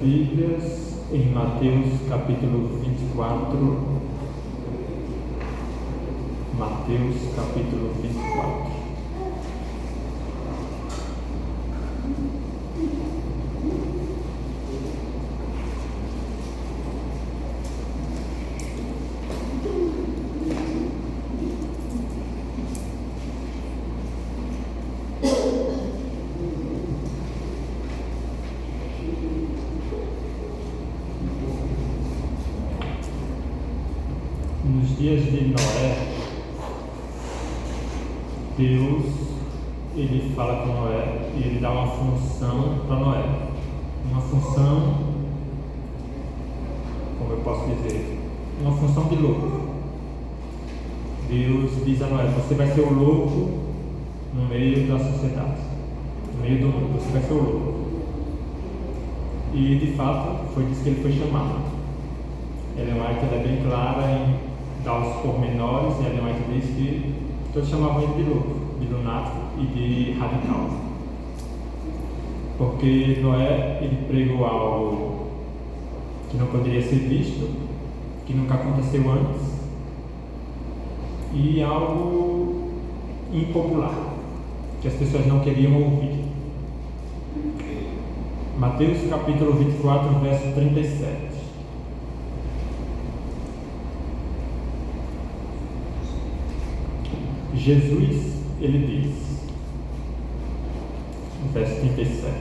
Bíblias em Mateus capítulo 24. Mateus capítulo 24. Nos dias de Noé, Deus ele fala com Noé e ele dá uma função para Noé. Uma função, como eu posso dizer, uma função de louco. Deus diz a Noé: você vai ser o louco no meio da sociedade, no meio do mundo, você vai ser o louco. E de fato foi disso que ele foi chamado. Ellen White é bem clara em dar os pormenores, e Ellen White diz que todos chamavam ele de louco, de lunático e de radical. Porque Noé ele pregou algo que não poderia ser visto, que nunca aconteceu antes, e algo impopular, que as pessoas não queriam ouvir. Mateus capítulo 24, verso 37. Jesus, ele diz, no verso 37,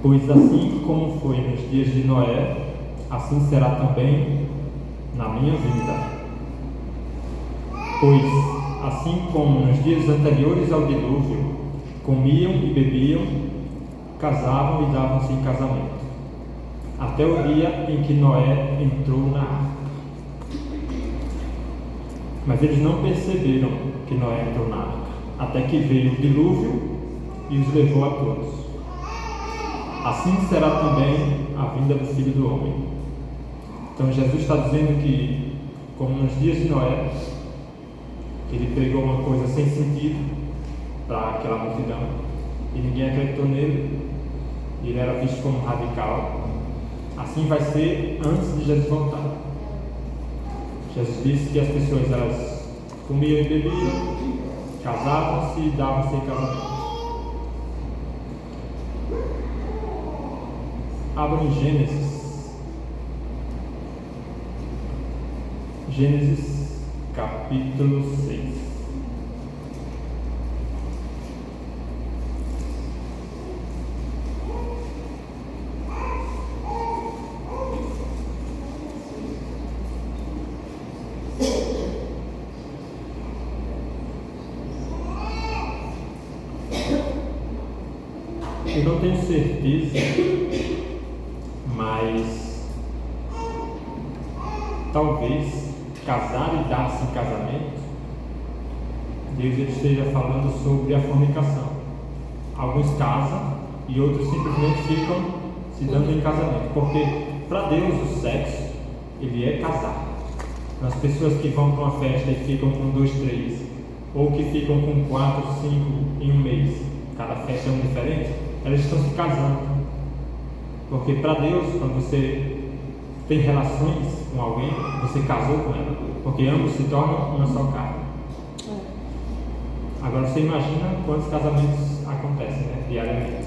pois assim como foi nos dias de Noé, assim será também na minha vida. Pois assim como nos dias anteriores ao dilúvio, comiam e bebiam, casavam e davam-se em casamento, até o dia em que Noé entrou na arca. Mas eles não perceberam que Noé entrou na arca, até que veio o dilúvio e os levou a todos. Assim será também a vinda do Filho do Homem. Então Jesus está dizendo que, como nos dias de Noé, que ele pregou uma coisa sem sentido para aquela multidão, e ninguém acreditou nele, e ele era visto como radical, assim vai ser antes de Jesus voltar. Jesus disse que as pessoas elas comiam e bebiam, casavam-se e davam-se em casamento. Abram em Gênesis capítulo 6. Eu não tenho certeza, mas talvez casar e dar-se em casamento, Deus esteja falando sobre a fornicação. Alguns casam e outros simplesmente ficam se dando em casamento, porque para Deus o sexo ele é casar. As pessoas que vão para uma festa e ficam com 2, 3, ou que ficam com 4, 5 em um mês, cada festa é um diferente, elas estão se casando. Porque para Deus, quando você tem relações com alguém, você casou com ela, porque ambos se tornam uma só carne. Agora você imagina quantos casamentos acontecem, né, diariamente.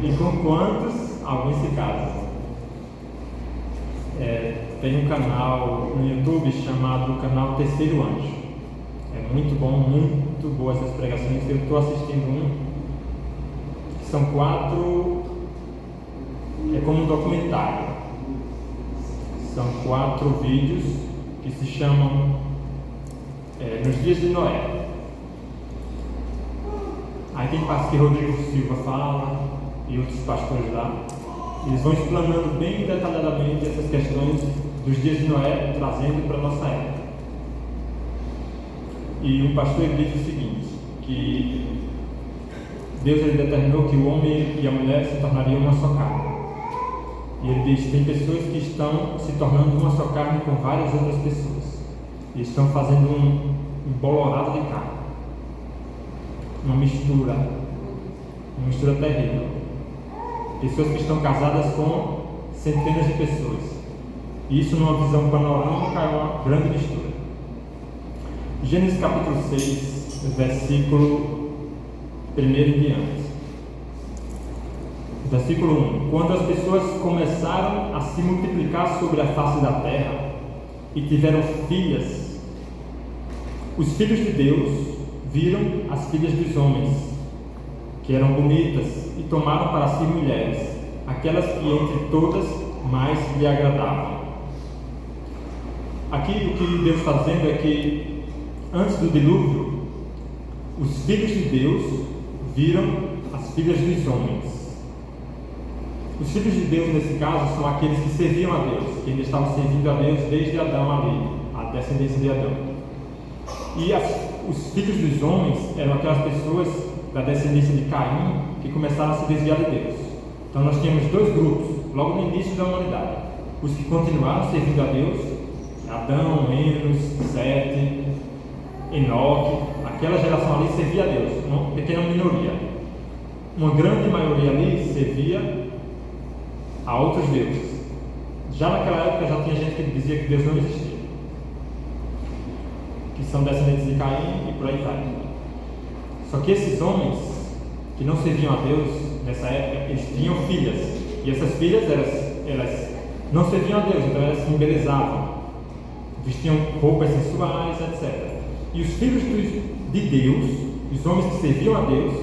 E com quantos alguns se casam. Tem um canal no YouTube chamado Canal Terceiro Anjo. É muito bom, muito boa essas pregações. Eu estou assistindo um. São 4, é como um documentário. São 4 vídeos que se chamam Nos Dias de Noé. Aí tem parte que Rodrigo Silva fala e outros pastores lá. Eles vão explanando bem detalhadamente essas questões dos dias de Noé, trazendo para a nossa época. E um pastor diz o seguinte, que Deus ele determinou que o homem e a mulher se tornariam uma só carne. E ele diz que tem pessoas que estão se tornando uma só carne com várias outras pessoas. E estão fazendo um bolorado de carne. Uma mistura terrível. pessoas que estão casadas com centenas de pessoas. E isso, numa visão panorâmica, é uma grande mistura. Gênesis capítulo 6, versículo 1 em diante. Versículo 1: Quando as pessoas começaram a se multiplicar sobre a face da terra e tiveram filhas, os filhos de Deus viram as filhas dos homens, que eram bonitas, e tomaram para si mulheres, aquelas que entre todas mais lhe agradavam. Aqui o que Deus está dizendo é que antes do dilúvio, os filhos de Deus viram as filhas dos homens. Os filhos de Deus, nesse caso, são aqueles que serviam a Deus, que ainda estavam servindo a Deus desde Adão ali, a descendência de Adão. E os filhos dos homens eram aquelas pessoas da descendência de Caim que começaram a se desviar de Deus. Então nós tínhamos dois grupos, logo no início da humanidade: os que continuaram servindo a Deus, Adão, Enos, Sete, Enoque. Aquela geração ali servia a Deus, uma pequena minoria. Uma grande maioria ali servia a outros deuses. Já naquela época já tinha gente que dizia que Deus não existia, que são descendentes de Caim e por aí vai. Só que esses homens que não serviam a Deus nessa época, eles tinham filhas, e essas filhas elas não serviam a Deus, então elas se embelezavam, vestiam roupas sensuais, etc. E os filhos de Deus, os homens que serviam a Deus,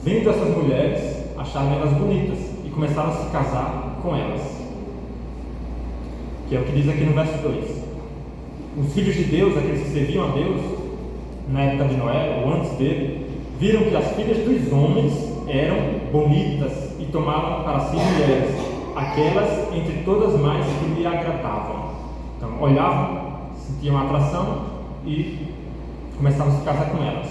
vendo essas mulheres, acharam elas bonitas e começaram a se casar com elas, que é o que diz aqui no verso 2. Os filhos de Deus, aqueles que serviam a Deus na época de Noé, ou antes dele, viram que as filhas dos homens eram bonitas e tomaram para si mulheres, aquelas entre todas mais que lhe agradavam. Então olhavam, sentiam atração e começavam a se casar com elas.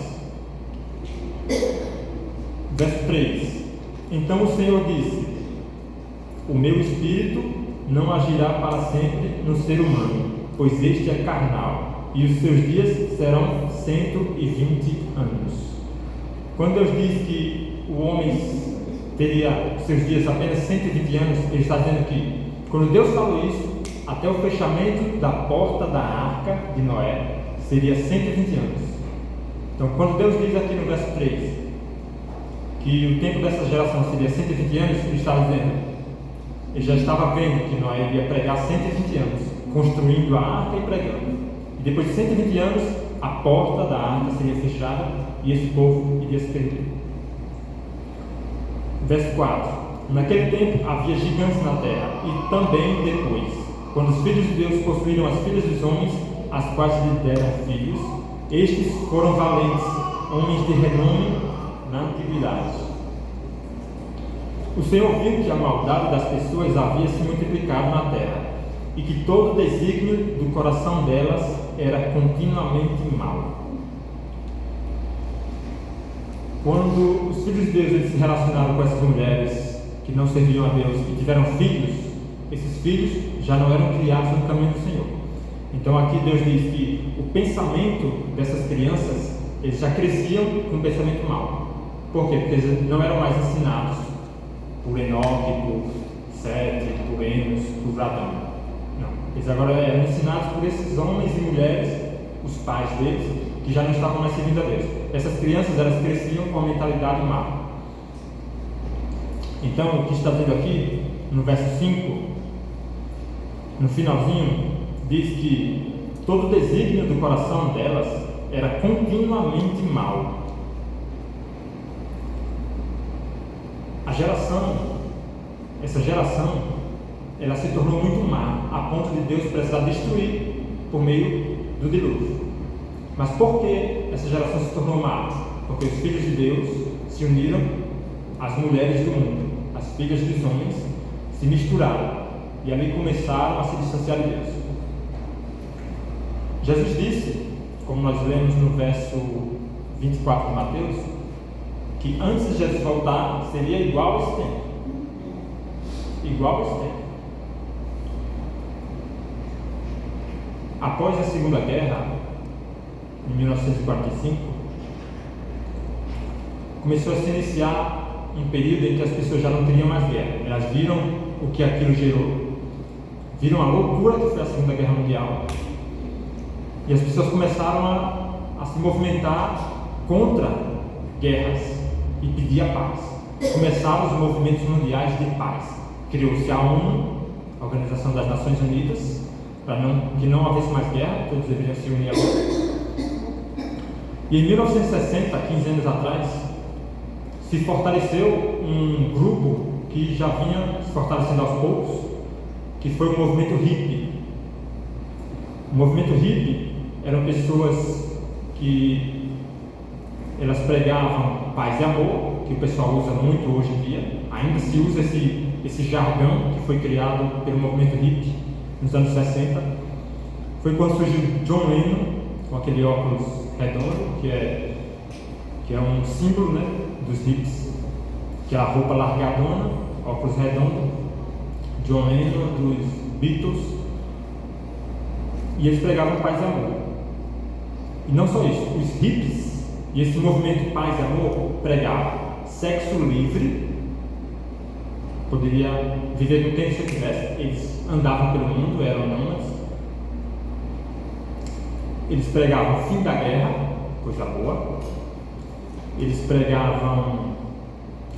Verso 3: Então o Senhor disse: O meu espírito não agirá para sempre no ser humano, pois este é carnal, e os seus dias serão 120 anos. Quando Deus diz que o homem teria os seus dias apenas 120 anos, Ele está dizendo que, quando Deus falou isso, até o fechamento da porta da arca de Noé seria 120 anos. Então, quando Deus diz aqui no verso 3 que o tempo dessa geração seria 120 anos, Ele está dizendo, Ele já estava vendo que Noé iria pregar 120 anos, construindo a arca e pregando. E depois de 120 anos, a porta da arca seria fechada e esse povo iria se perder. Verso 4: Naquele tempo havia gigantes na terra, e também depois, quando os filhos de Deus possuíram as filhas dos homens, as quais lhe deram filhos, estes foram valentes, homens de renome na antiguidade. O Senhor viu que a maldade das pessoas havia se multiplicado na terra, e que todo o desígnio do coração delas era continuamente mau. Quando os filhos de Deus eles se relacionaram com essas mulheres que não serviam a Deus e tiveram filhos, esses filhos já não eram criados no caminho do Senhor. Então aqui Deus diz que o pensamento dessas crianças, eles já cresciam com um pensamento mau. Por quê? Porque eles não eram mais ensinados por Enoque, por Sete, por Enos, por Adão. Não. Eles agora eram ensinados por esses homens e mulheres, os pais deles, que já não estavam mais servindo a Deus. Essas crianças, elas cresciam com a mentalidade má. Então, o que está dizendo aqui, no verso 5, no finalzinho, diz que todo o desígnio do coração delas era continuamente mau. Essa geração, ela se tornou muito má, a ponto de Deus precisar destruir por meio do dilúvio. Mas por que essa geração se tornou má? Porque os filhos de Deus se uniram às mulheres do mundo, as filhas dos homens se misturaram e ali começaram a se distanciar de Deus. Jesus disse, como nós lemos no verso 24 de Mateus, que antes de Jesus voltar seria igual a esse tempo. Igual a esse tempo. Após a Segunda Guerra, em 1945, começou a se iniciar um período em que as pessoas já não teriam mais guerra. Elas viram o que aquilo gerou, viram a loucura que foi a Segunda Guerra Mundial, e as pessoas começaram a se movimentar contra guerras e pedir a paz. Começaram os movimentos mundiais de paz. Criou-se a ONU, a Organização das Nações Unidas, para que não houvesse mais guerra, todos deveriam se unir agora. E em 1960, 15 anos atrás, se fortaleceu um grupo que já vinha se fortalecendo aos poucos, que foi o movimento hippie. O movimento hippie eram pessoas que elas pregavam paz e amor, que o pessoal usa muito hoje em dia. Ainda se usa esse jargão que foi criado pelo movimento hippie nos anos 60. Foi quando surgiu John Lennon com aquele óculos redondo, que é um símbolo, né, dos hippies, que é a roupa largadona, óculos redondo. John Lennon, dos Beatles, e eles pregavam paz e amor. E não só isso, os hippies e esse movimento paz e amor pregavam sexo livre, poderia viver do tempo que quisesse, eles andavam pelo mundo, eram nômades. Eles pregavam fim da guerra, coisa boa. Eles pregavam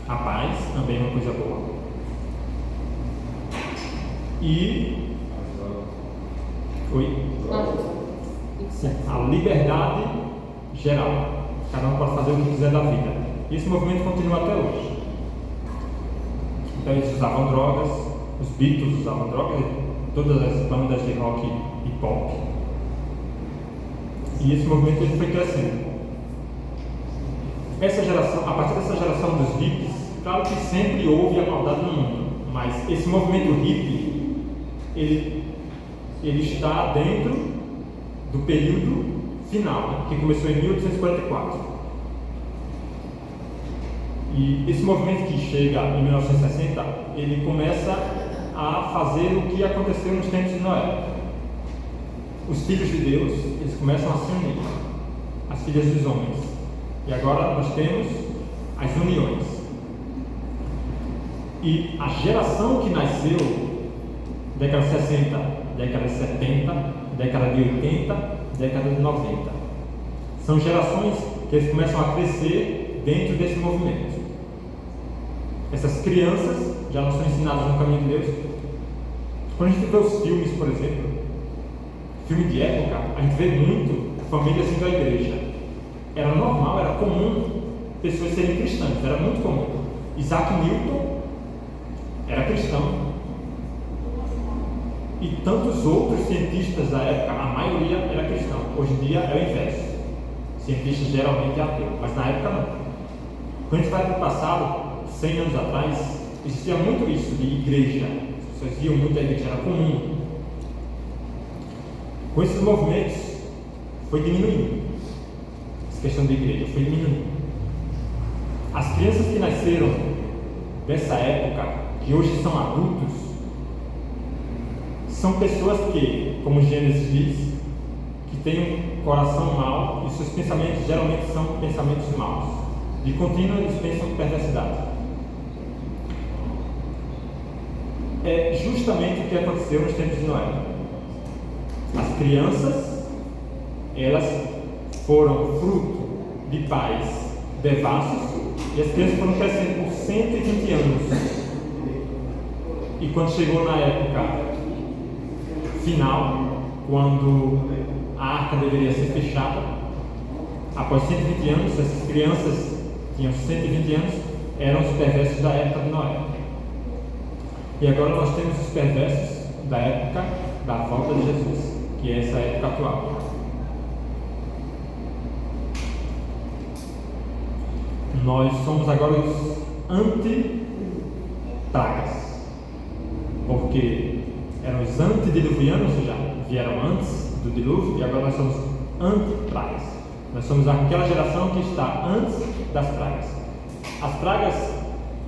a paz, também uma coisa boa. E a liberdade geral. Cada um pode fazer o que quiser da vida. E esse movimento continua até hoje. Então eles usavam drogas, os Beatles usavam drogas, todas as bandas de rock e pop. E esse movimento ele foi crescendo. Essa geração, a partir dessa geração dos hippies, claro que sempre houve a maldade no mundo, mas esse movimento hippie ele está dentro do período final, né, que começou em 1844. E esse movimento que chega em 1960, ele começa a fazer o que aconteceu nos tempos de Noé. Os filhos de Deus, eles começam a se unir, as filhas dos homens. E agora nós temos as uniões. E a geração que nasceu década de 60, década de 70, década de 80, década de 90. São gerações que eles começam a crescer dentro desse movimento. Essas crianças já não são ensinadas no caminho de Deus. Quando a gente vê os filmes, por exemplo, filme de época, a gente vê muito famílias indo à igreja. Era normal, era comum pessoas serem cristãs, era muito comum. Isaac Newton era cristão. E tantos outros cientistas da época, a maioria era cristão. Hoje em dia é o inverso. Cientistas geralmente é ateu, mas na época não. Quando a gente vai para o passado, 100 anos atrás, existia muito isso de igreja. As pessoas iam muito à igreja, era comum. Com esses movimentos, foi diminuindo. Essa questão da igreja foi diminuindo. As crianças que nasceram dessa época, que hoje são adultos, são pessoas que, como Gênesis diz, que têm um coração mau e seus pensamentos geralmente são pensamentos maus. De contínuo eles pensam em perversidade. É justamente o que aconteceu nos tempos de Noé. As crianças, elas foram fruto de pais devassos e as crianças foram crescendo por 120 anos. E quando chegou na época final, quando a arca deveria ser fechada, após 120 anos, essas crianças tinham 120 anos, eram os perversos da época de Noé. E agora nós temos os perversos da época da volta de Jesus, que é essa época atual. Nós somos agora os anti-pragas, porque eram os antediluvianos, já vieram antes do dilúvio, e agora nós somos anti-pragas. Nós somos aquela geração que está antes das pragas. As pragas,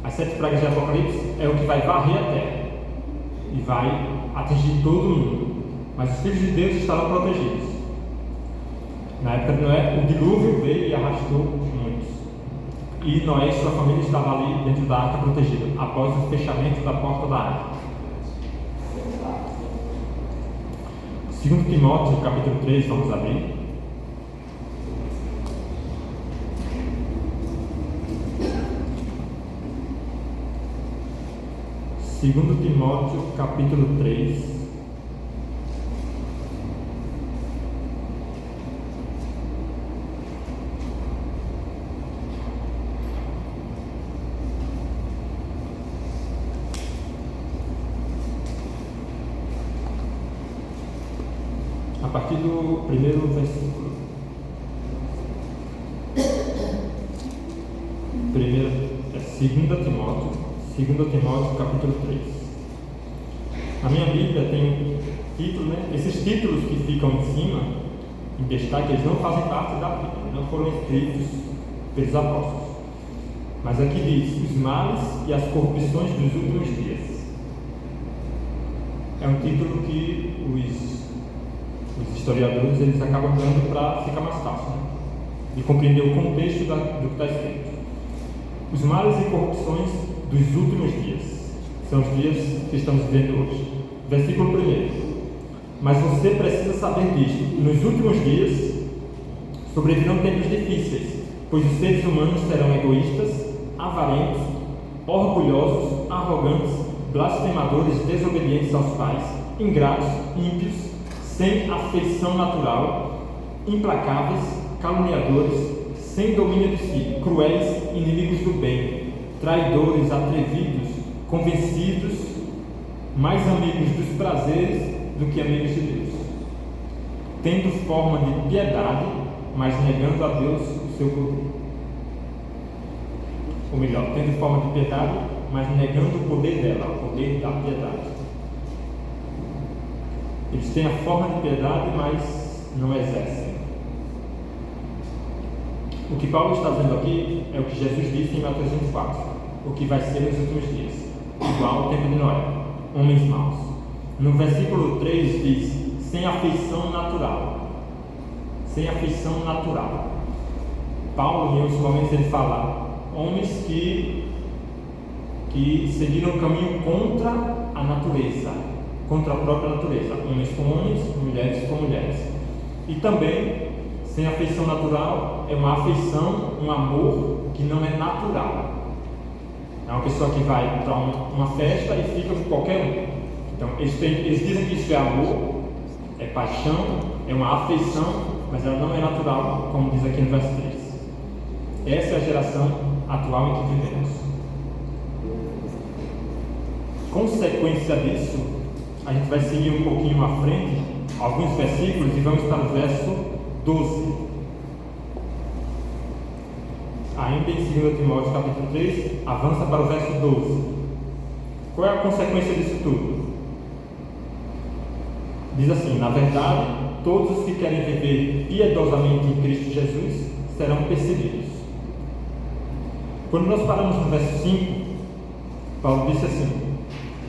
as 7 pragas de Apocalipse, é o que vai varrer a terra e vai atingir todo mundo. Mas os filhos de Deus estarão protegidos. Na época de Noé, o dilúvio veio e arrastou muitos. E Noé e sua família estavam ali dentro da arca protegida, após o fechamento da porta da arca. 2 Timóteo, capítulo 3, vamos abrir. Segundo Timóteo, capítulo 3. A partir do primeiro versículo. 2 Timóteo, capítulo 3. A minha Bíblia tem um título, né? Esses títulos que ficam em cima, em destaque, eles não fazem parte da Bíblia, não foram escritos pelos apóstolos. Mas aqui diz: os males e as corrupções dos últimos dias. É um título que os historiadores eles acabam dando para ficar mais fácil, né? De compreender o contexto do que está escrito. Os males e corrupções dos últimos dias. São os dias que estamos vivendo hoje. Versículo 1. Mas você precisa saber disto: nos últimos dias sobrevirão tempos difíceis, pois os seres humanos serão egoístas, avarentos, orgulhosos, arrogantes, blasfemadores, desobedientes aos pais, ingratos, ímpios, sem afeição natural, implacáveis, caluniadores, sem domínio de si, cruéis, inimigos do bem, traidores, atrevidos, convencidos, mais amigos dos prazeres do que amigos de Deus, tendo forma de piedade, mas negando a Deus o seu poder. Ou melhor, tendo forma de piedade, mas negando o poder dela, o poder da piedade. Eles têm a forma de piedade, mas não exercem. O que Paulo está dizendo aqui é o que Jesus disse em Mateus 24, o que vai ser nos últimos dias, igual ao tempo de Noé, homens maus. No versículo 3 diz: sem afeição natural. Sem afeição natural. Paulo, em outros momentos, ele fala homens que seguiram o caminho contra a natureza, contra a própria natureza, homens com homens, mulheres com mulheres. E também, sem afeição natural, é uma afeição, um amor que não é natural. É uma pessoa que vai para uma festa e fica com qualquer um. Então, eles dizem que isso é amor, é paixão, é uma afeição, mas ela não é natural, como diz aqui no verso 3. Essa é a geração atual em que vivemos. Consequência disso, a gente vai seguir um pouquinho à frente, alguns versículos, e vamos para o verso 12. Ainda em 2 Timóteo capítulo 3, avança para o verso 12. Qual é a consequência disso tudo? Diz assim: na verdade, todos os que querem viver piedosamente em Cristo Jesus serão perseguidos. Quando nós paramos no verso 5, Paulo disse assim: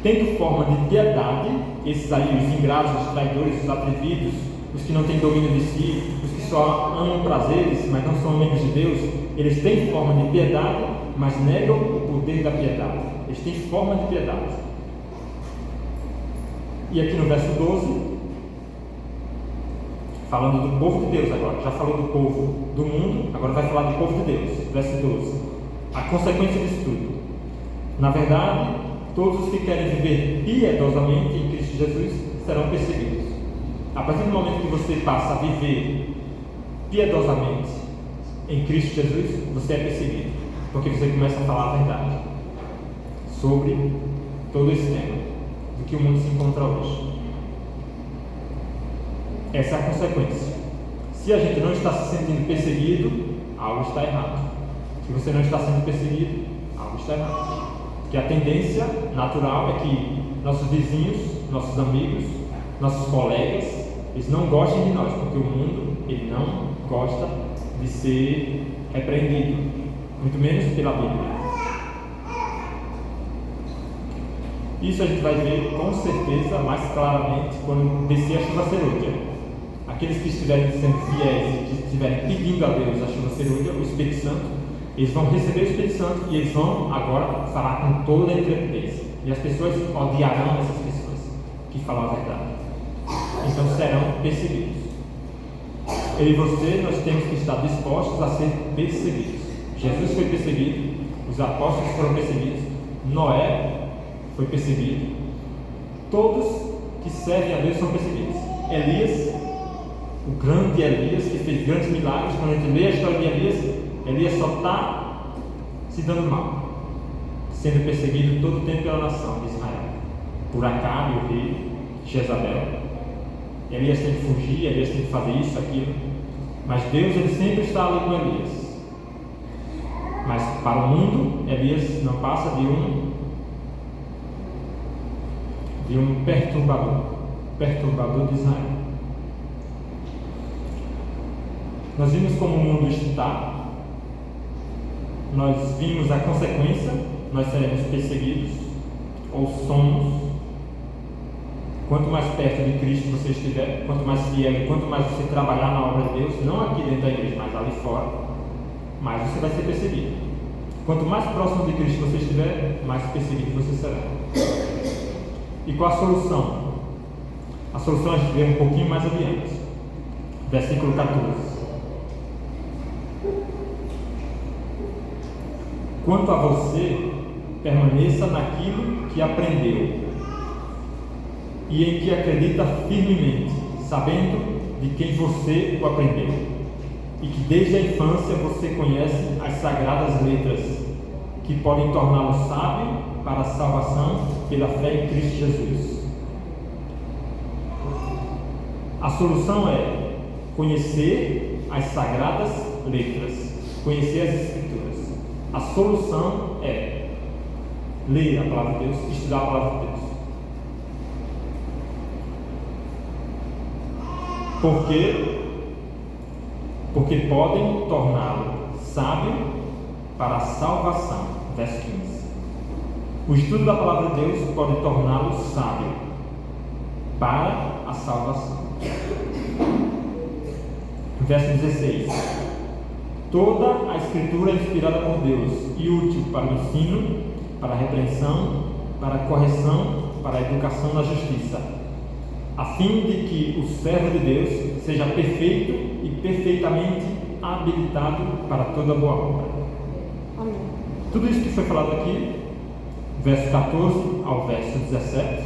tendo forma de piedade, esses aí, os ingratos, os traidores, os atrevidos, os que não têm domínio de si, os que só amam prazeres, mas não são amigos de Deus, eles têm forma de piedade, mas negam o poder da piedade. Eles têm forma de piedade. E aqui no verso 12, falando do povo de Deus agora, já falou do povo do mundo, agora vai falar do povo de Deus. Verso 12. A consequência disso tudo: na verdade, todos os que querem viver piedosamente em Cristo Jesus serão perseguidos. A partir do momento que você passa a viver piedosamente em Cristo Jesus, você é perseguido, porque você começa a falar a verdade sobre todo esse tema do que o mundo se encontra hoje. Essa é a consequência. Se a gente não está se sentindo perseguido, algo está errado. Se você não está sendo perseguido, algo está errado. Porque a tendência natural é que nossos vizinhos, nossos amigos, nossos colegas, eles não gostem de nós, porque o mundo ele não gosta de ser repreendido, muito menos pela Bíblia. Isso a gente vai ver com certeza mais claramente quando descer a chuva serôdia. Aqueles que estiverem sendo fiéis e que estiverem pedindo a Deus a chuva serôdia, o Espírito Santo, Eles vão receber o Espírito Santo e eles vão agora falar com toda a intrepidez. E as pessoas odiarão essas pessoas que falam a verdade. Então serão perseguidos. Eu e você, nós temos que estar dispostos a ser perseguidos. Jesus foi perseguido, os apóstolos foram perseguidos, Noé foi perseguido. Todos que servem a Deus são perseguidos. Elias, o grande Elias, que fez grandes milagres, quando a gente lê a história de Elias só está se dando mal, sendo perseguido todo o tempo pela nação de Israel, por Acabe, o rei, Jezabel. Elias tem que fugir, Elias tem que fazer isso, aquilo, mas Deus, ele sempre está ali com Elias. Mas para o mundo, Elias não passa de um perturbador de Israel. Nós vimos como o mundo está, nós vimos a consequência, nós seremos perseguidos, ou somos. Quanto mais perto de Cristo você estiver, quanto mais fiel, quanto mais você trabalhar na obra de Deus, não aqui dentro da igreja, mas ali fora, mais você vai ser perseguido. Quanto mais próximo de Cristo você estiver, mais perseguido você será. E qual a solução? A solução a gente vê um pouquinho mais adiante. Versículo 14. Quanto a você, permaneça naquilo que aprendeu e em que acredita firmemente, sabendo de quem você o aprendeu, e que desde a infância você conhece as sagradas letras, que podem torná-lo sábio para a salvação pela fé em Cristo Jesus. A solução é conhecer as sagradas letras, conhecer as Escrituras. A solução é ler a palavra de Deus, estudar a palavra de Deus. Por quê? Porque podem torná-lo sábio para a salvação. Verso 15. O estudo da palavra de Deus pode torná-lo sábio para a salvação. Verso 16. Toda a Escritura é inspirada por Deus e útil para o ensino, para a repreensão, para a correção, para a educação na justiça, a fim de que o servo de Deus seja perfeito e perfeitamente habilitado para toda boa obra. Amém. Tudo isso que foi falado aqui, verso 14 ao verso 17,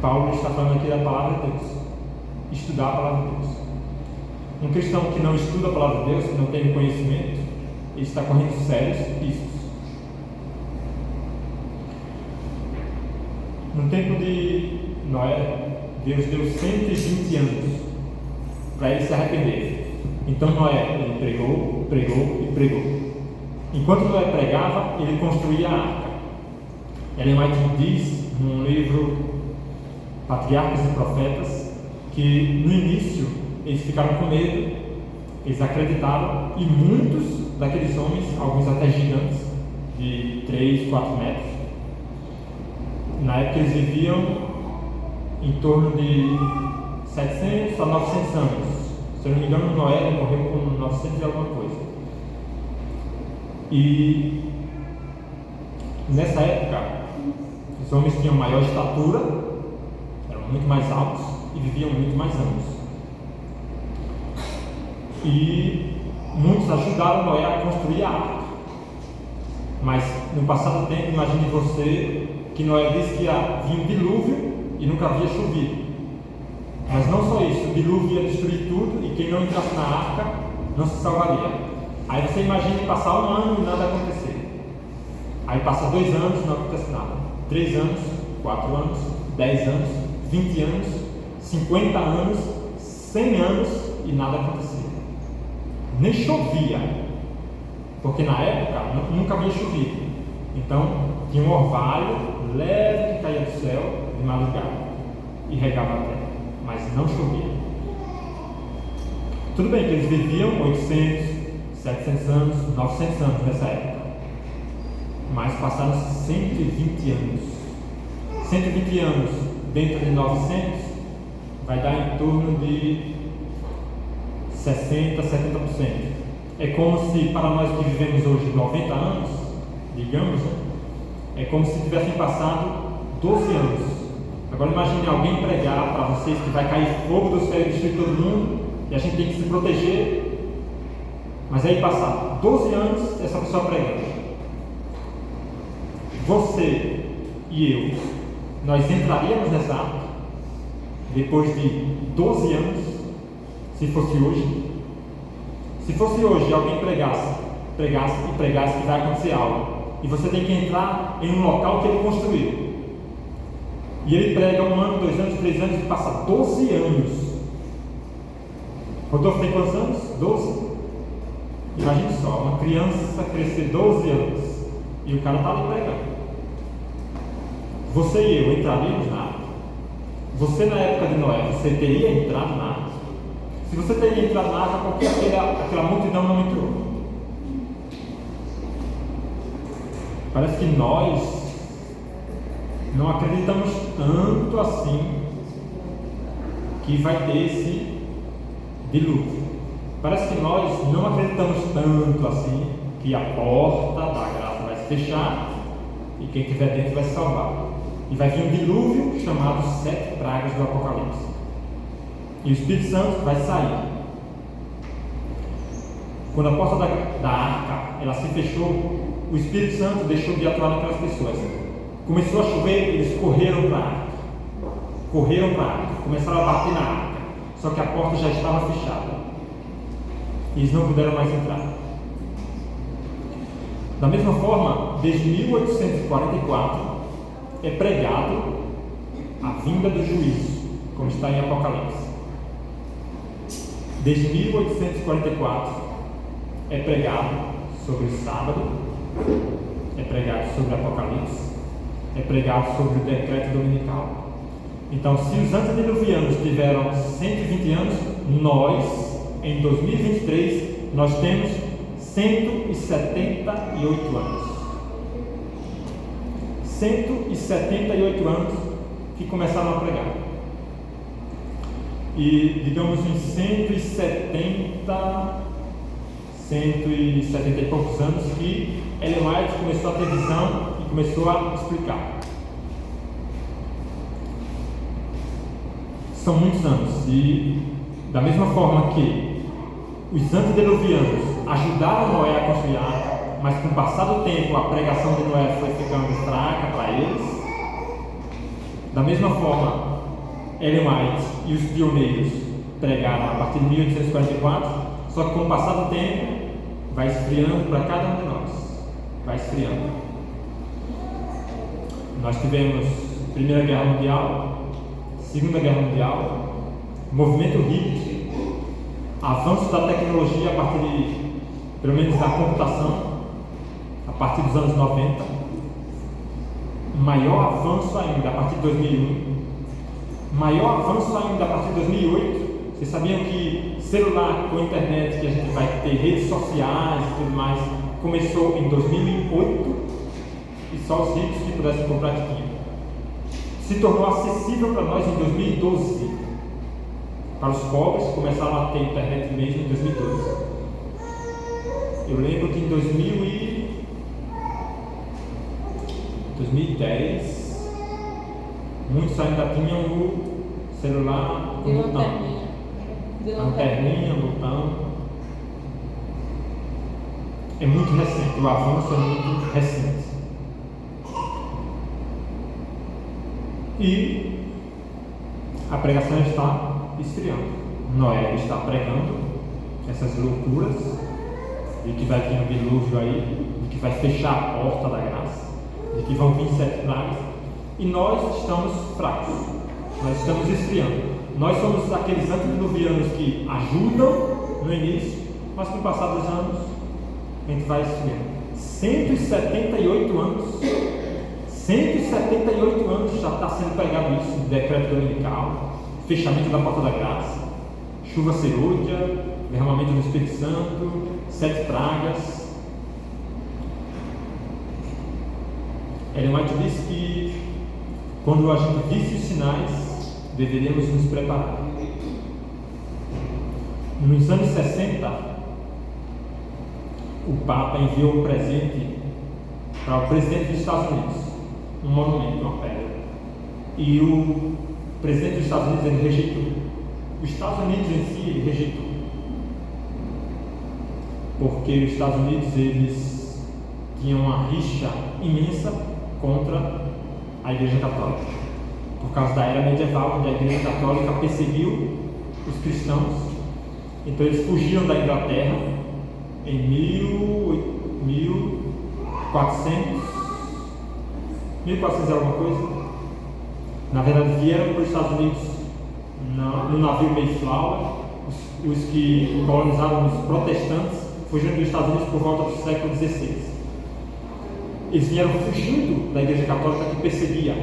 Paulo está falando aqui da palavra de Deus, estudar a palavra de Deus. Um cristão que não estuda a palavra de Deus, que não tem conhecimento, ele está correndo sérios riscos. No tempo de Noé, Deus deu 120 anos para ele se arrepender. Então Noé, ele pregou. Enquanto Noé pregava, ele construía a arca. Ellen White diz, num livro Patriarcas e Profetas, que no início eles ficaram com medo, eles acreditaram, e muitos daqueles homens, alguns até gigantes, de 3, 4 metros, na época eles viviam em torno de 700 a 900 anos. Se eu não me engano, Noé morreu com 900 e alguma coisa. E nessa época, os homens tinham maior estatura, eram muito mais altos e viviam muito mais anos. E muitos ajudaram Noé a construir a arca. Mas no passado tempo, imagine você que Noé disse que havia um dilúvio e nunca havia chovido. Mas não só isso, o dilúvio ia destruir tudo e quem não entrasse na arca não se salvaria. Aí você imagine passar 1 ano e nada acontecer. Aí passa 2 anos e não acontece nada. 3 anos, 4 anos, 10 anos, 20 anos, 50 anos, 100 anos e nada acontecia. Nem chovia, porque na época nunca havia chovido. Então tinha um orvalho leve que caía do céu de madrugada e regava a terra, mas não chovia. Tudo bem que eles viviam 800, 700 anos, 900 anos nessa época, mas passaram-se 120 anos. 120 anos dentro de 900 vai dar em torno de 60%, 70%. É como se, para nós que vivemos hoje 90 anos, digamos, né? É como se tivessem passado 12 anos. Agora imagine alguém pregar para vocês que vai cair fogo do céu e destruir todo mundo, e a gente tem que se proteger. Mas aí passar 12 anos essa pessoa pregando. Você e eu, nós entraríamos nessa arca depois de 12 anos, se fosse hoje? Se fosse hoje, alguém pregasse que vai acontecer algo, e você tem que entrar em um local que ele construiu, e ele prega 1 ano, 2 anos, 3 anos, e passa 12 anos. Rodolfo tem quantos anos? 12? Imagine só, uma criança crescer 12 anos, e o cara está ali pregando. Você e eu entraríamos na arca? Você, na época de Noé, você teria entrado na arca? Se você teria entrado na arca, por que aquela multidão não entrou? Parece que nós não acreditamos tanto assim que vai ter esse dilúvio. Parece que nós não acreditamos tanto assim que a porta da graça vai se fechar e quem estiver dentro vai se salvar. E vai vir um dilúvio chamado 7 pragas do Apocalipse. E o Espírito Santo vai sair. Quando a porta da arca ela se fechou, o Espírito Santo deixou de atuar naquelas pessoas. Começou a chover, eles correram para a arca. Começaram a bater na arca. Só que a porta já estava fechada. E eles não puderam mais entrar. Da mesma forma, desde 1844 é pregado a vinda do juízo, como está em Apocalipse. Desde 1844 é pregado sobre o sábado, é pregado sobre o Apocalipse, é pregado sobre o decreto dominical. Então, se os antediluvianos tiveram 120 anos, nós, em 2023, nós temos 178 anos. 178 anos que começaram a pregar. E digamos em 170 e poucos anos que Ellen White começou a ter visão e começou a explicar. São muitos anos, e da mesma forma que os antediluvianos ajudaram Noé a construir a arca, mas com o passar do tempo a pregação de Noé foi ficando fraca para eles, da mesma forma Ellen White e os pioneiros pregaram a partir de 1844, só que com o passar do tempo vai esfriando para cada um de nós, vai esfriando. Nós tivemos Primeira Guerra Mundial, Segunda Guerra Mundial, movimento hippie, avanço da tecnologia a partir de, pelo menos da computação, a partir dos anos 90, maior avanço ainda a partir de 2001, maior avanço ainda a partir de 2008. Vocês sabiam que celular com internet, que a gente vai ter redes sociais e tudo mais, começou em 2008 e só os ricos que pudessem comprar tinham. Se tornou acessível para nós em 2012. Para os pobres começaram a ter internet mesmo em 2012. Eu lembro que em 2010 muitos ainda tinham o celular com botão. Lanterninha, botão. É muito recente, o avanço é muito recente. E a pregação está esfriando. Noé está pregando essas loucuras de que vai vir um dilúvio aí, de que vai fechar a porta da graça, de que vão vir 7 pragas, e nós estamos fracos, nós estamos esfriando. Nós somos aqueles antediluvianos que ajudam no início, mas com o passar dos anos a gente vai esfriando. 178 anos 178 anos já está sendo pregado isso, decreto dominical, fechamento da porta da graça, chuva serúdia, derramamento do Espírito Santo, 7 pragas. Ellen White disse que quando a gente visse os sinais, deveríamos nos preparar. Nos anos 60, o Papa enviou um presente para o presidente dos Estados Unidos, um monumento, uma pedra. E o presidente dos Estados Unidos ele rejeitou. Os Estados Unidos em si ele rejeitou, porque os Estados Unidos eles tinham uma rixa imensa contra a Igreja Católica, por causa da era medieval, onde a Igreja Católica perseguiu os cristãos. Então eles fugiram da Inglaterra em 1400 alguma coisa. Na verdade vieram para os Estados Unidos no navio Mayflower. Os que colonizaram os protestantes fugiram dos Estados Unidos por volta do século XVI. Eles vieram fugindo da Igreja Católica que perseguia.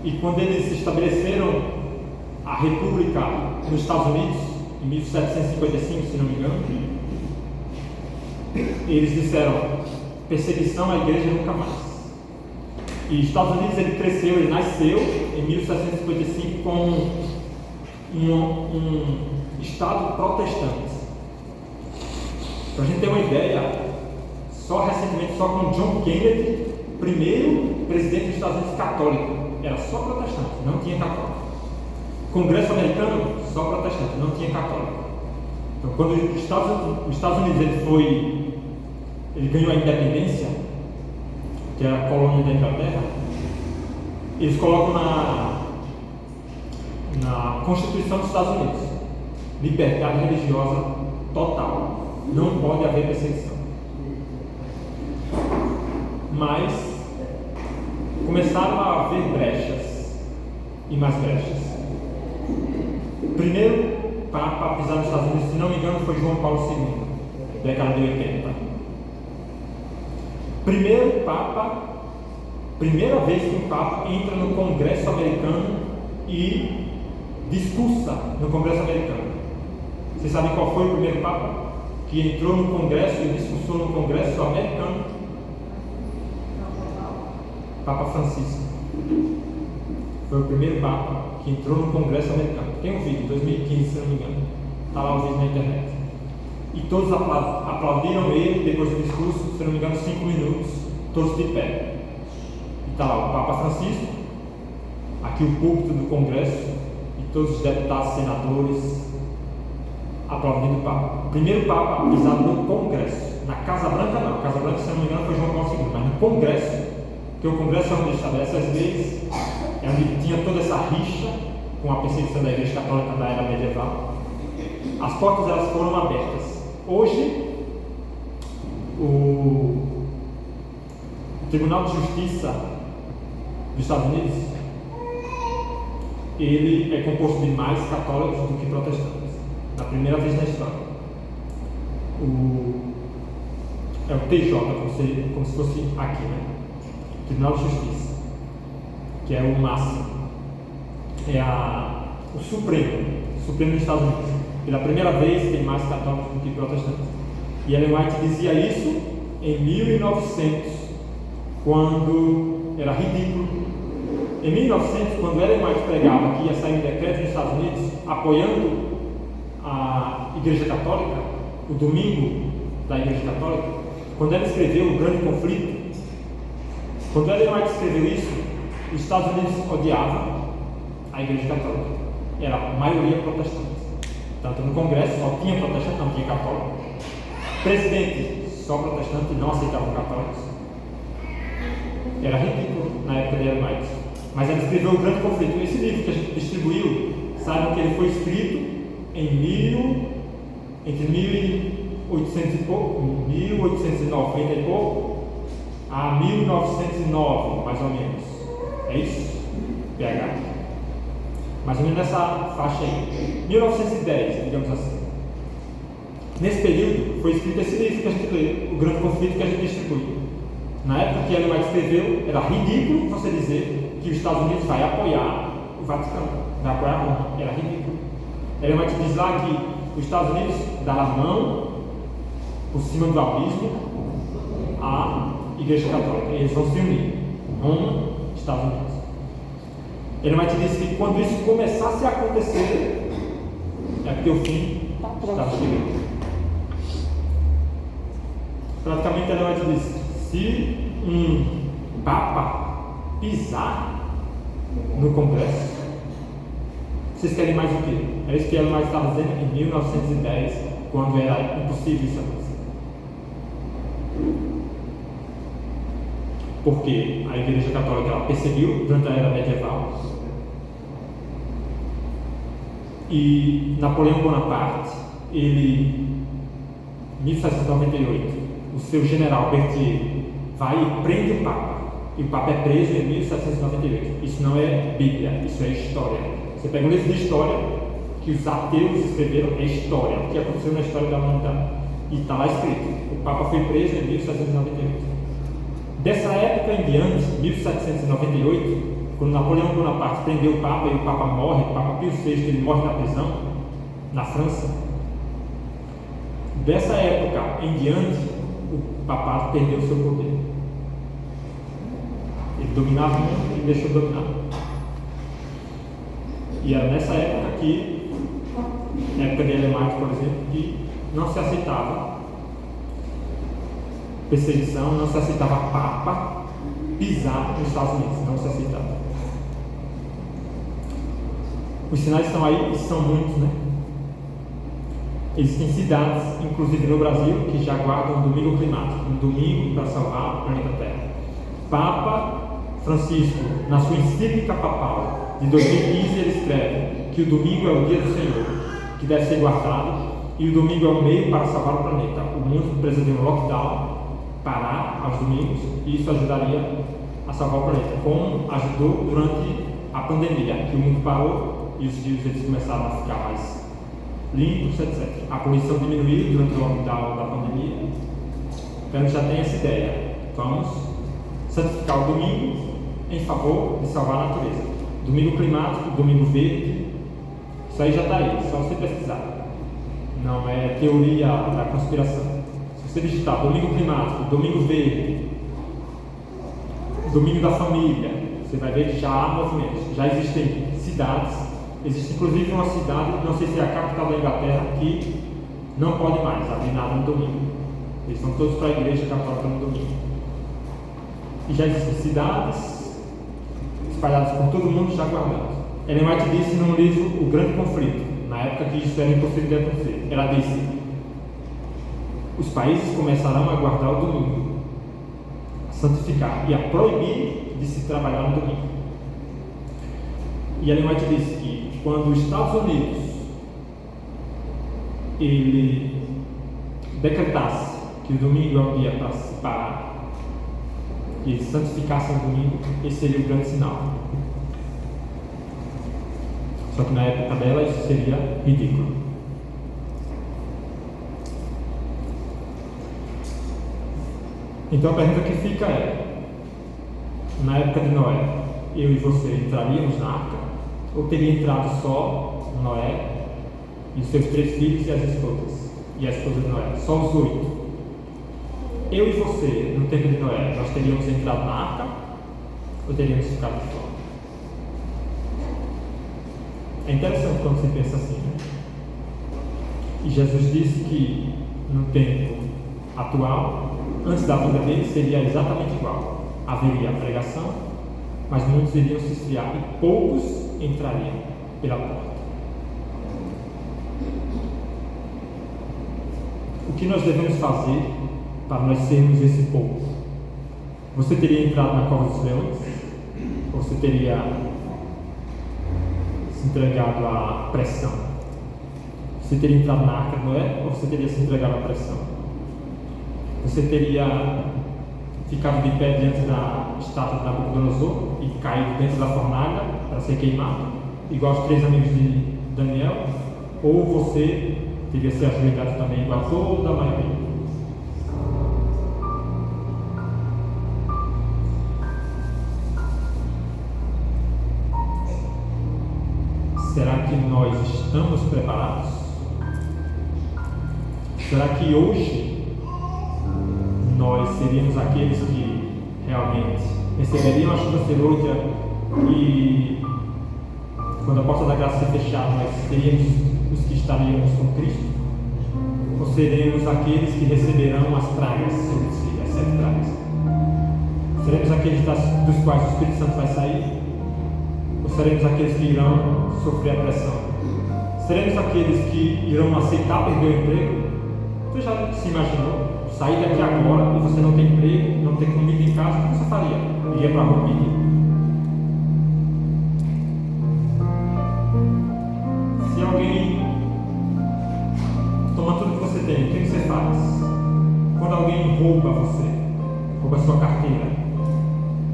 E quando eles estabeleceram a República nos Estados Unidos, em 1755, se não me engano, eles disseram: perseguição à igreja nunca mais. E os Estados Unidos ele cresceu, ele nasceu em 1755 como um estado protestante. Para a gente ter uma ideia, só recentemente, só com John Kennedy, primeiro presidente dos Estados Unidos católico, era só protestante, não tinha católico. Congresso americano, só protestante, não tinha católico. Então, quando os Estados Unidos ele ganhou a independência, que era a colônia da Inglaterra, eles colocam na Constituição dos Estados Unidos: liberdade religiosa total, não pode haver perseguição. Mas começaram a haver brechas e mais brechas. O primeiro Papa a pisar nos Estados Unidos, se não me engano, foi João Paulo II, década de 80. Primeira vez que um Papa entra no Congresso americano e discursa no Congresso americano. Vocês sabem qual foi o primeiro Papa que entrou no Congresso e discursou no Congresso americano? Papa Francisco. Foi o primeiro Papa que entrou no Congresso americano. Tem um vídeo, 2015, se não me engano. Está lá o vídeo na internet. E todos aplaudiram ele depois do discurso, se não me engano, 5 minutos, todos de pé. E está lá o Papa Francisco, aqui o púlpito do Congresso, e todos os deputados, senadores, aplaudindo o Papa. O primeiro Papa a pisar no Congresso. Na Casa Branca não. A Casa Branca, se não me engano, foi João Paulo II. Mas no Congresso, porque o Congresso é onde estabelece as leis, é onde tinha toda essa rixa com a perseguição da Igreja Católica da era medieval. As portas elas foram abertas. Hoje, o Tribunal de Justiça dos Estados Unidos, ele é composto de mais católicos do que protestantes. Na primeira vez na história. É o TJ, como se fosse aqui, né? Tribunal de Justiça, que é o máximo, é o Supremo dos Estados Unidos. Pela primeira vez tem mais católicos do que protestantes. E Ellen White dizia isso em 1900, quando era ridículo. Em 1900, quando Ellen White pregava que ia sair um decreto nos Estados Unidos apoiando a Igreja Católica, o domingo da Igreja Católica, quando ela escreveu O Grande Conflito, quando Ellen White escreveu isso, os Estados Unidos odiavam a Igreja Católica. Era a maioria protestante. Tanto no Congresso só tinha protestante, não tinha católico. Presidente só protestante, não aceitavam católicos. Era ridículo na época de Ellen White. Mas ela escreveu O Grande Conflito. Esse livro que a gente distribuiu, saibam que ele foi escrito entre 1800 e pouco, 1890 e pouco, a 1909, mais ou menos. É isso? PH. Mais ou menos nessa faixa aí. 1910, digamos assim. Nesse período, foi escrito esse livro que a gente lê, O Grande Conflito, que a gente distribui. Na época que Ellen White escreveu, era ridículo você dizer que os Estados Unidos vai apoiar o Vaticano, vai apoiar Roma. Era ridículo. Ellen White diz lá que os Estados Unidos dá a mão por cima do abismo à Igreja Católica. Eles vão se unir. Roma, Estados Unidos. Ellen White diz que quando isso começasse a acontecer, é porque o fim estava chegando. Praticamente Ellen White diz: se um Papa pisar no Congresso, vocês querem mais o quê? É isso que Ellen White estava dizendo em 1910, quando era impossível isso acontecer. Porque a Igreja Católica ela perseguiu durante a Era Medieval. E Napoleão Bonaparte, ele, em 1798, o seu general Berthier vai e prende o Papa. E o Papa é preso em 1798. Isso não é Bíblia, isso é história. Você pega um livro de história que os ateus escreveram, é história, o que aconteceu na história da humanidade. E está lá escrito: o Papa foi preso em 1798. Dessa época em diante, 1798, quando Napoleão Bonaparte prendeu o Papa e o Papa morre, o Papa Pio VI, ele morre na prisão, na França. Dessa época em diante, o papado perdeu o seu poder. Ele dominava o mundo e deixou de dominar. E era nessa época que, na época de Ellen White, por exemplo, que não se aceitava perseguição, não se aceitava Papa pisar nos Estados Unidos, não se aceitava. Os sinais estão aí e são muitos, né? Existem cidades, inclusive no Brasil, que já guardam um domingo climático, um domingo para salvar o planeta Terra. Papa Francisco, na sua encíclica papal de 2015, ele escreve que o domingo é o dia do Senhor, que deve ser guardado, e o domingo é o meio para salvar o planeta. O mundo precisa de um lockdown, parar aos domingos, e isso ajudaria a salvar o planeta, como ajudou durante a pandemia, que o mundo parou e os rios eles começaram a ficar mais limpos, etc. A poluição diminuiu durante o lockdown da pandemia. Então já tem essa ideia. Vamos santificar o domingo em favor de salvar a natureza. Domingo climático, domingo verde, isso aí já está aí, só você pesquisar. Não é teoria da conspiração. Se você digitar domingo climático, domingo verde, domingo da família, você vai ver que já há movimentos, já existem cidades, existe inclusive uma cidade, não sei se é a capital da Inglaterra, que não pode mais abrir nada no domingo. Eles vão todos para a igreja católica no domingo. E já existem cidades espalhadas por todo mundo já guardando. Ellen White disse num livro O Grande Conflito, na época que isso era impossível de acontecer. Ela disse: os países começarão a guardar o domingo, a santificar e a proibir de se trabalhar no domingo. E Ellen White disse que quando os Estados Unidos ele decretasse que o domingo é um dia para se parar e eles santificassem o domingo, esse seria o grande sinal. Só que na época dela isso seria ridículo. Então a pergunta que fica é: na época de Noé, eu e você entraríamos na arca? Ou teria entrado só Noé e os seus 3 filhos e as esposas? E a esposa de Noé? Só os 8. Eu e você, no tempo de Noé, nós teríamos entrado na arca? Ou teríamos ficado de fora? É interessante quando se pensa assim, né? E Jesus disse que no tempo atual, antes da vinda dele, seria exatamente igual. Haveria a pregação, mas muitos iriam se esfriar e poucos entrariam pela porta. O que nós devemos fazer para nós sermos esse povo? Você teria entrado na cova dos leões? Ou você teria se entregado à pressão? Você teria entrado na arca de Noé? Ou você teria se entregado à pressão? Você teria ficado de pé diante da estátua de Nabucodonosor e caído dentro da fornalha para ser queimado, igual os 3 amigos de Daniel? Ou você teria se ajoelhado também, igual toda a maioria? Será que nós estamos preparados? Será que hoje nós seríamos aqueles que realmente receberiam a chuva serôdia e quando a porta da graça se fechar, nós seríamos os que estaríamos com Cristo? Ou seremos aqueles que receberão as pragas sobre si, as 7 pragas? Seremos aqueles dos quais o Espírito Santo vai sair? Ou seremos aqueles que irão sofrer a pressão? Seremos aqueles que irão aceitar perder o emprego? Você já se imaginou? Sair daqui agora e você não tem emprego, não tem comida em casa, o que você faria? Iria para a rua pedir? Se alguém toma tudo que você tem, o que você faz? Quando alguém rouba você, rouba sua carteira,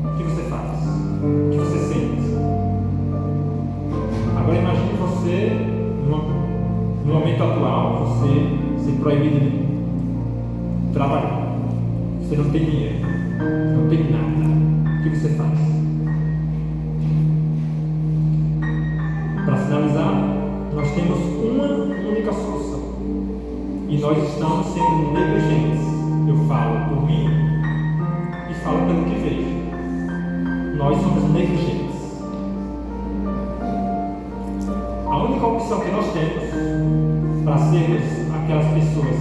o que você faz? O que você sente? Agora imagine você, no momento atual, você ser proibido de trabalhar. Você não tem dinheiro, não tem nada. O que você faz? Para finalizar, nós temos uma única solução. E nós estamos sendo negligentes. Eu falo por mim e falo pelo que vejo. Nós somos negligentes. A única opção que nós temos para sermos aquelas pessoas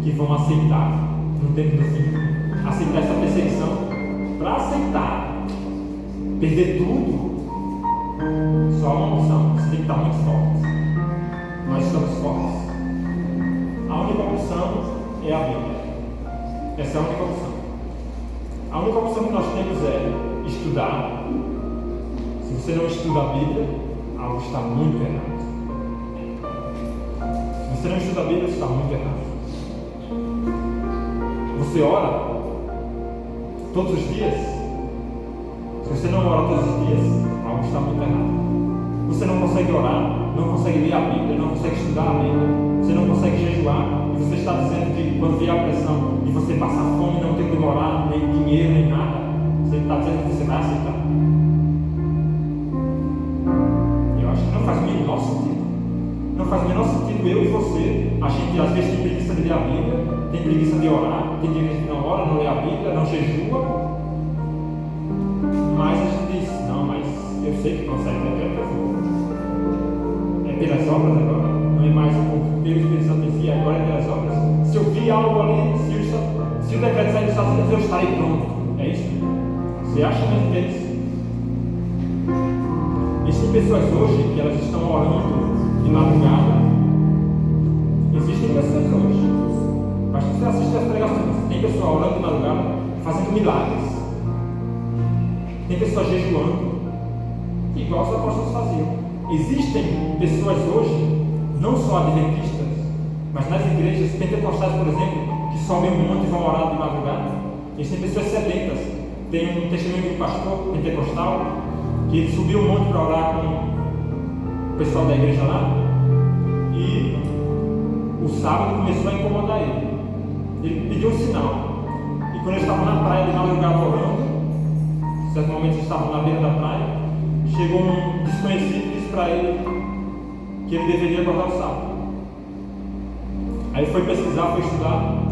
que vão aceitar no tempo do fim, aceitar essa perseguição, para aceitar perder tudo, só há uma opção: você tem que estar muito forte. Nós estamos fortes. A única opção é a Bíblia. Essa é a única opção. A única opção que nós temos é estudar. Se você não estuda a Bíblia, algo está muito errado. Se você não estuda a Bíblia, está muito errado. Você ora todos os dias? Se você não ora todos os dias, algo está muito errado. Você não consegue orar, não consegue ler a Bíblia, não consegue estudar a Bíblia, você não consegue jejuar, e você está dizendo que quando vier a pressão e você passar fome, não tem como orar, nem dinheiro, nem nada, você está dizendo que você vai aceitar? Eu acho que não faz o menor sentido. Não faz o menor sentido eu e você. A gente às vezes tem preguiça de ler a Bíblia, tem preguiça de orar, tem dia que a gente não ora, não lê a Bíblia, não jejua, mas a gente diz: não, mas eu sei que consegue, eu quero que eu vou. É pelas obras agora, não é mais pelo Espírito Santo em si, agora é pelas obras. Se eu vi algo ali, se o decreto sair dos Estados Unidos, eu estarei pronto. É isso? Você acha mesmo que é isso? Existem pessoas hoje que elas estão orando de madrugada. Existem pessoas hoje. Mas você assiste às pregações, tem pessoas orando de madrugada, fazendo milagres. Tem pessoas jejuando, igual os apóstolos faziam. Existem pessoas hoje, não só adventistas, mas nas igrejas pentecostais, por exemplo, que sobem um monte e vão orar de madrugada. Existem pessoas sedentas. Tem um testemunho de um pastor pentecostal que ele subiu um monte para orar com o pessoal da igreja lá, e o sábado começou a incomodar ele. Ele pediu um sinal, e quando ele estava na praia de madrugada orando, em certo momento eles estavam na beira da praia, chegou um desconhecido e disse para ele que ele deveria guardar o sábado. Aí ele foi pesquisar, foi estudar.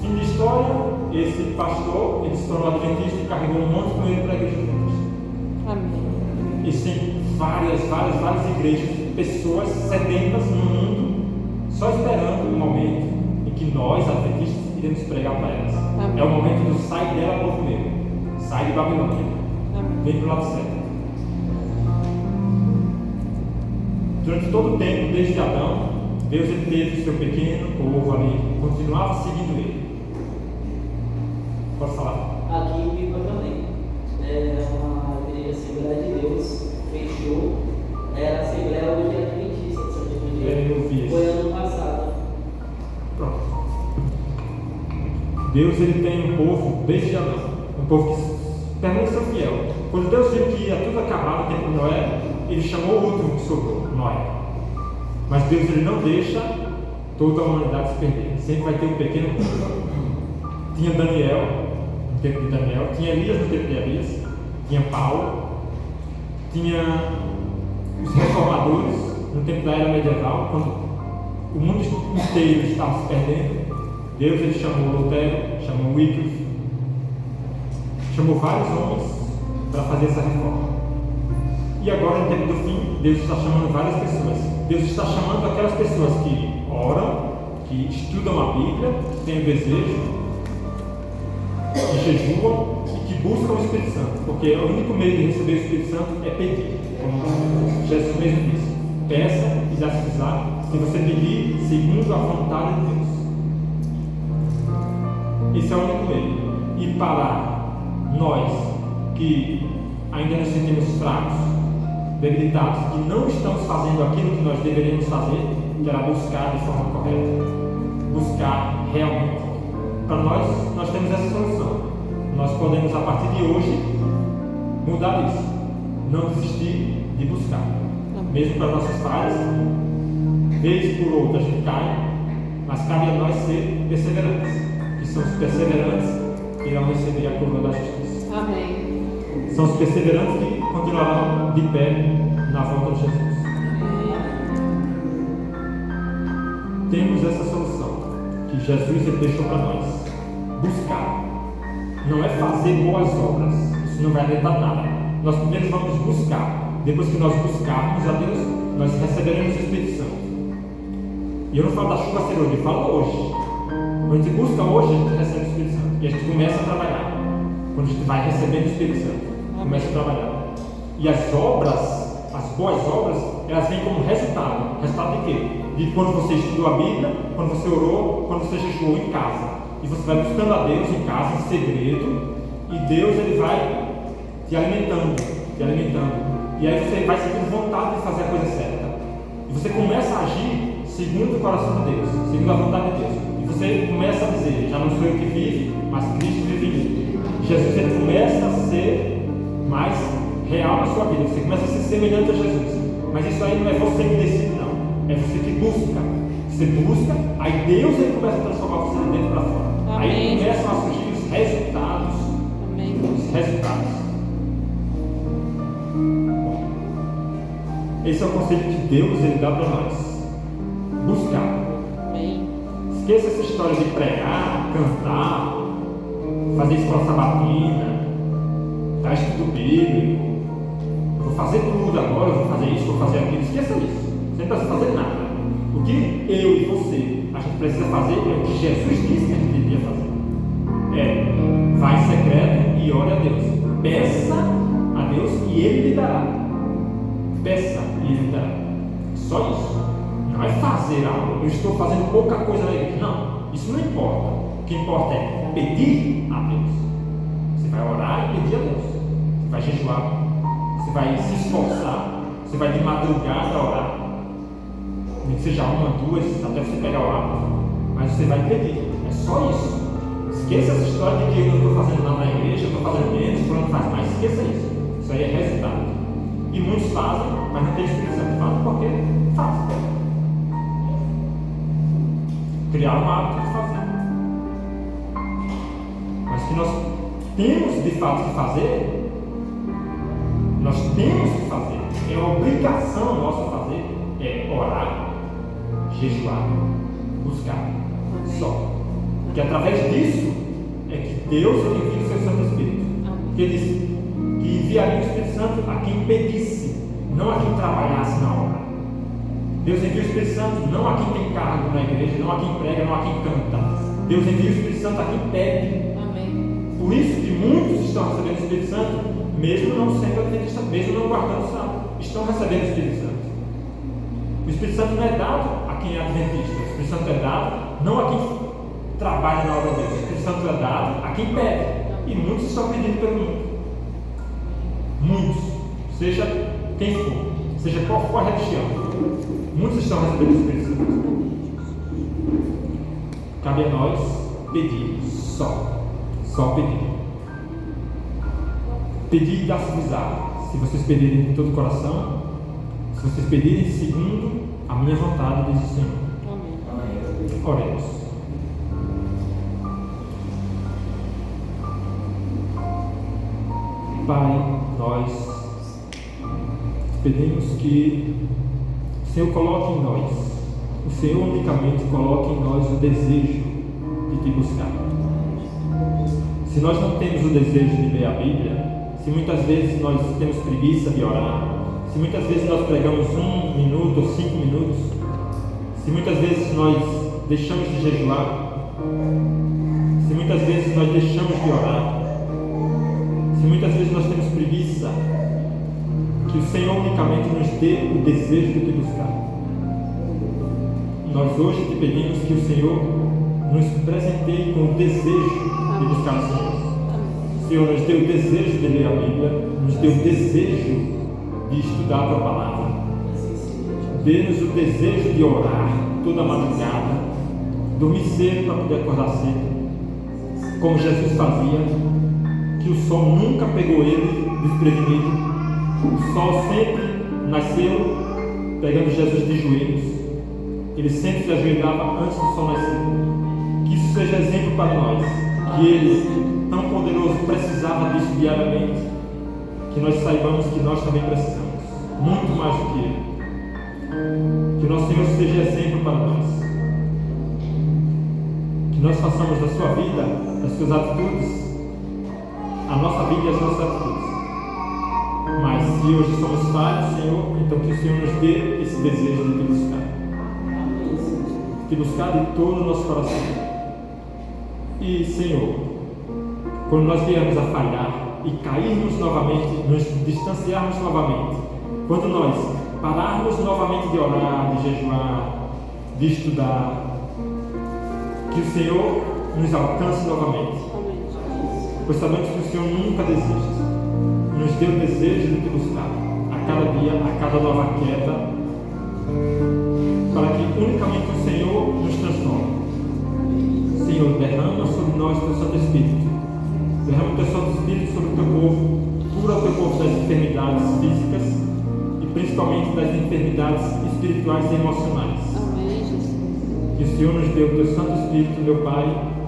Fim de história, esse pastor, ele se tornou adventista e carregou um monte com ele para a igreja adventista. Amém. Existem várias igrejas, pessoas sedentas no mundo, só esperando o momento em que nós, adventistas, iremos pregar para elas. Amém. É o momento do sai dela, povo meu. Sai de Babilônia. Amém. Vem para o lado certo. Durante todo o tempo, desde Adão, Deus ele teve o seu pequeno povo ali, continuava seguindo ele. Pode falar? Aqui em Pipa também. É uma igreja Assembleia de Deus, fechou. Era a Assembleia hoje Adventista de São Miguel. Eu vi isso. Foi ano passado. Pronto. Deus ele tem um povo desde Adão, um povo que permaneceu fiel. Quando Deus viu que ia tudo acabar no tempo de Noé, ele chamou o último que sobrou, Noé. Mas Deus ele não deixa toda a humanidade se perder. Sempre vai ter um pequeno povo. Tinha Daniel no tempo de Daniel, tinha Elias no tempo de Elias, tinha Paulo, tinha os reformadores no tempo da era medieval, quando o mundo inteiro estava se perdendo. Deus ele chamou Lutero, chamou Wycliffe, chamou vários homens para fazer essa reforma. E agora, no tempo do fim, Deus está chamando várias pessoas. Deus está chamando aquelas pessoas que oram, que estudam a Bíblia, que têm o desejo, que jejuam e que buscam o Espírito Santo, porque o único meio de receber o Espírito Santo é pedir, como Jesus mesmo disse: peça e já se usar, se você pedir segundo a vontade de Deus. Esse é o único meio. E para nós que ainda nos sentimos fracos, debilitados, que não estamos fazendo aquilo que nós deveríamos fazer, que era buscar de forma correta, buscar realmente. Para nós temos essa solução. Nós podemos, a partir de hoje, mudar isso, não desistir de buscar, mesmo para nossas falhas. Vez por outra a gente cai, mas cabe a nós ser perseverantes, que são os perseverantes que irão receber a coroa da justiça. Amém. São os perseverantes que continuarão de pé na volta de Jesus. Temos essa solução que Jesus ele deixou para nós: buscar. Não é fazer boas obras, isso não vai adiantar nada. Nós primeiro vamos buscar. Depois que nós buscarmos a Deus, nós receberemos o Espírito Santo. E eu não falo da chuva ser hoje, eu falo hoje. Quando a gente busca hoje, a gente recebe o Espírito Santo. E a gente começa a trabalhar. Quando a gente vai recebendo o Espírito Santo, começa a trabalhar. E as obras, as boas obras, elas vêm como resultado. Resultado de quê? De quando você estudou a Bíblia, quando você orou, quando você jejuou em casa. E você vai buscando a Deus em casa, em segredo. E Deus ele vai te alimentando, te alimentando. E aí você vai sentindo vontade de fazer a coisa certa. E você começa a agir segundo o coração de Deus, segundo a vontade de Deus. E você começa a dizer: já não sou eu que vive, mas Cristo vive em mim. Jesus ele começa a ser mais real na sua vida. Você começa a ser semelhante a Jesus. Mas isso aí não é você que decide, não. É você que busca. Você busca, aí Deus ele começa a transformar você de dentro para fora. Amém. Aí começam a surgir os resultados. Amém. Os resultados. Esse é o conselho que Deus ele dá para nós: buscar. Amém. Esqueça essa história de pregar, cantar, fazer escola sabatina, dar estudo bíblico. Eu vou fazer tudo agora, eu vou fazer isso, vou fazer aquilo. Esqueça isso. Você não precisa fazer nada. O que eu e você a gente precisa fazer é o que Jesus disse que a gente devia fazer. Vai em secreto e ore a Deus. Peça a Deus e Ele lhe dará. Peça e Ele lhe dará. Só isso. Não é fazer algo. Eu estou fazendo pouca coisa na igreja. Não. Isso não importa. O que importa é pedir a Deus. Você vai orar e pedir a Deus. Você vai jejuar. Você vai se esforçar. Você vai de madrugada orar. Nem que seja uma, duas, até você pegar o hábito. Mas você vai pedir. É só isso. Esqueça essa história de que eu não estou fazendo nada na igreja, eu estou fazendo menos, o fulano faz mais. Esqueça isso. Isso aí é resultado. E muitos fazem, mas não tem Espírito Santo. Fazem porque fazem. Criar um hábito de fazer. Mas que nós temos de fato que fazer, nós temos que fazer, é obrigação nossa fazer, é orar, jejuar, buscar. Só. Porque através disso é que Deus envia o seu Santo Espírito. Porque ele disse que enviaria o Espírito Santo a quem pedisse, não a quem trabalhasse na obra. Deus envia o Espírito Santo não a quem tem cargo na igreja, não a quem prega, não a quem canta. Deus envia o Espírito Santo a quem pede. Amém. Por isso que muitos estão recebendo o Espírito Santo, mesmo não sendo adventistas, mesmo não guardando o sábado, estão recebendo o Espírito Santo. O Espírito Santo não é dado a quem é adventista, o Espírito Santo é dado não a quem trabalha na obra de Deus, o Espírito Santo é dado a quem pede. E muitos estão pedindo pelo mundo. Muitos, seja quem for, seja qual for a religião, muitos estão recebendo o Espírito Santo. Cabe a nós pedir, só pedir. Pedir e dar-se-vos-á. Se vocês pedirem de todo o coração, se vocês pedirem segundo a minha vontade, diz o Senhor. Amém. Oremos. Pai, nós pedimos que o Senhor coloque em nós, o Senhor unicamente coloque em nós o desejo de te buscar. Se nós não temos o desejo de ler a Bíblia, se muitas vezes nós temos preguiça de orar, se muitas vezes nós pregamos 1 minuto ou 5 minutos, se muitas vezes nós deixamos de jejuar, se muitas vezes nós deixamos de orar, se muitas vezes nós temos preguiça, que o Senhor unicamente nos dê o desejo de te buscar. Nós hoje te pedimos que o Senhor nos presenteie com o desejo de buscar o Senhor. Senhor, nos dê o desejo de ler a Bíblia, nos dê o desejo de estudar a Tua Palavra. Dê-nos o desejo de orar toda a madrugada, dormir cedo para poder acordar cedo, como Jesus fazia, que o sol nunca pegou ele desprevenido. O sol sempre nasceu pegando Jesus de joelhos. Ele sempre se ajoelhava antes do sol nascer. Que isso seja exemplo para nós, que Ele, tão poderoso, precisava disso diariamente, que nós saibamos que nós também precisamos, muito mais do que Ele. Que nosso Senhor seja exemplo para nós, que nós façamos da sua vida, das suas atitudes, a nossa vida e as nossas atitudes. Mas se hoje somos falhos, Senhor, então que o Senhor nos dê esse desejo de te buscar. Te buscar de todo o nosso coração. E, Senhor, quando nós viermos a falhar e cairmos novamente, nos distanciarmos novamente, quando nós pararmos novamente de orar, de jejuar, de estudar, que o Senhor nos alcance novamente, pois sabemos que o Senhor nunca desiste. Nos dê o desejo de te buscar a cada dia, a cada nova queda, para que unicamente o Senhor nos transforme. Senhor, derrama sobre nós o Teu Santo Espírito. Derrama o Teu Santo Espírito sobre o Teu povo. Cura o Teu povo das enfermidades físicas e principalmente das enfermidades espirituais e emocionais. Que o Senhor nos dê o Teu Santo Espírito, meu Pai,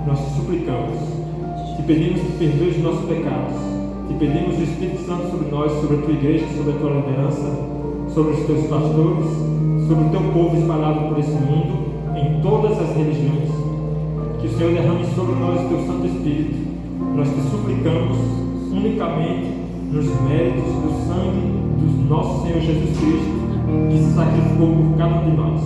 nós te suplicamos. Te pedimos que perdoes os nossos pecados. Te pedimos o Espírito Santo sobre nós, sobre a Tua igreja, sobre a Tua liderança, sobre os Teus pastores, sobre o Teu povo espalhado por esse mundo, em todas as religiões. Que o Senhor derrame sobre nós o Teu Santo Espírito. Nós te suplicamos unicamente nos méritos do sangue do nosso Senhor Jesus Cristo, que se sacrificou por cada um de nós.